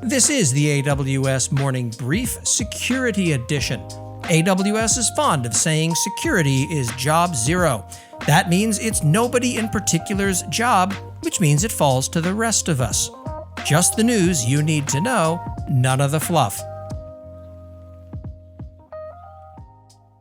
This is the AWS Morning Brief Security Edition. AWS is fond of saying security is job zero. That means it's nobody in particular's job, which means it falls to the rest of us. Just the news you need to know, none of the fluff.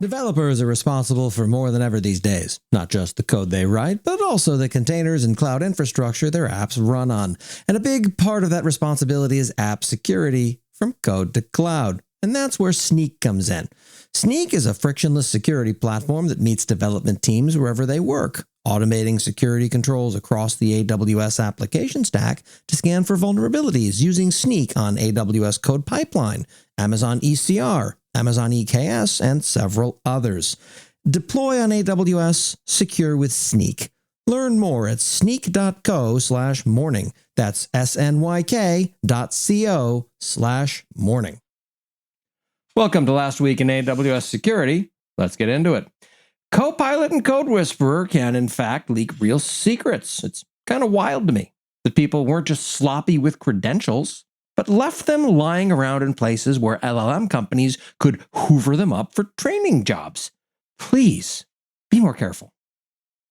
Developers are responsible for more than ever these days. Not just the code they write, but also the containers and cloud infrastructure their apps run on. And a big part of that responsibility is app security from code to cloud. And that's where Snyk comes in. Snyk is a frictionless security platform that meets development teams wherever they work, automating security controls across the AWS application stack to scan for vulnerabilities using Snyk on AWS Code Pipeline, Amazon ECR, Amazon EKS, and several others. Deploy on AWS, secure with Snyk. Learn more at snyk.co/morning. That's snyk.co/morning. Welcome to Last Week in AWS Security. Let's get into it. Copilot and CodeWhisperer can, in fact, leak real secrets. It's kind of wild to me that people weren't just sloppy with credentials, but left them lying around in places where LLM companies could hoover them up for training jobs. Please, be more careful.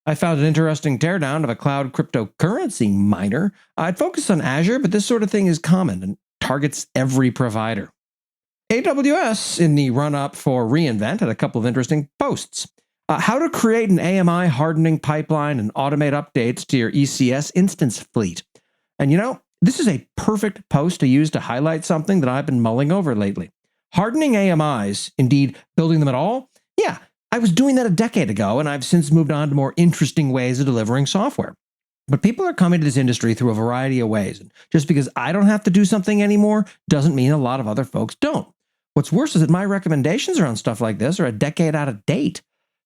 I found an interesting teardown of a cloud cryptocurrency miner. I'd focus on Azure, but this sort of thing is common and targets every provider. AWS, in the run-up for reInvent, had a couple of interesting posts. How to create an AMI hardening pipeline and automate updates to your ECS instance fleet. And you know, this is a perfect post to use to highlight something that I've been mulling over lately. Hardening AMIs, indeed building them at all? Yeah, I was doing that a decade ago, and I've since moved on to more interesting ways of delivering software. But people are coming to this industry through a variety of ways. And just because I don't have to do something anymore doesn't mean a lot of other folks don't. What's worse is that my recommendations around stuff like this are a decade out of date.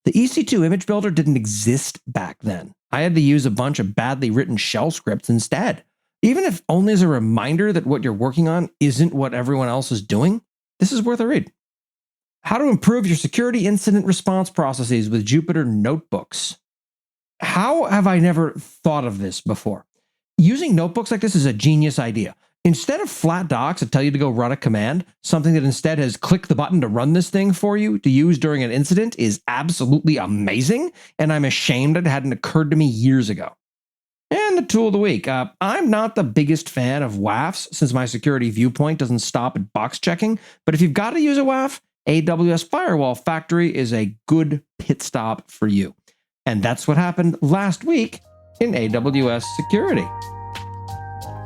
The EC2 image builder didn't exist back then. I had to use a bunch of badly written shell scripts instead. Even if only as a reminder that what you're working on isn't what everyone else is doing, this is worth a read. How to improve your security incident response processes with Jupyter notebooks. How have I never thought of this before? Using notebooks like this is a genius idea. Instead of flat docs that tell you to go run a command, something that instead has click the button to run this thing for you to use during an incident is absolutely amazing, and I'm ashamed it hadn't occurred to me years ago. And the tool of the week. I'm not the biggest fan of WAFs since my security viewpoint doesn't stop at box checking, but if you've got to use a WAF, AWS Firewall Factory is a good pit stop for you. And that's what happened last week in AWS Security.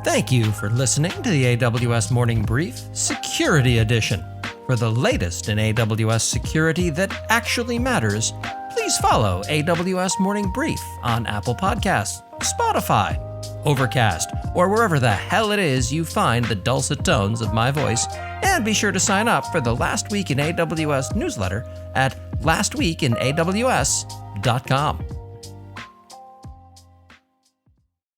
Thank you for listening to the AWS Morning Brief Security Edition. For the latest in AWS security that actually matters, please follow AWS Morning Brief on Apple Podcasts, Spotify, Overcast, or wherever the hell it is you find the dulcet tones of my voice. And be sure to sign up for the Last Week in AWS newsletter at lastweekinaws.com.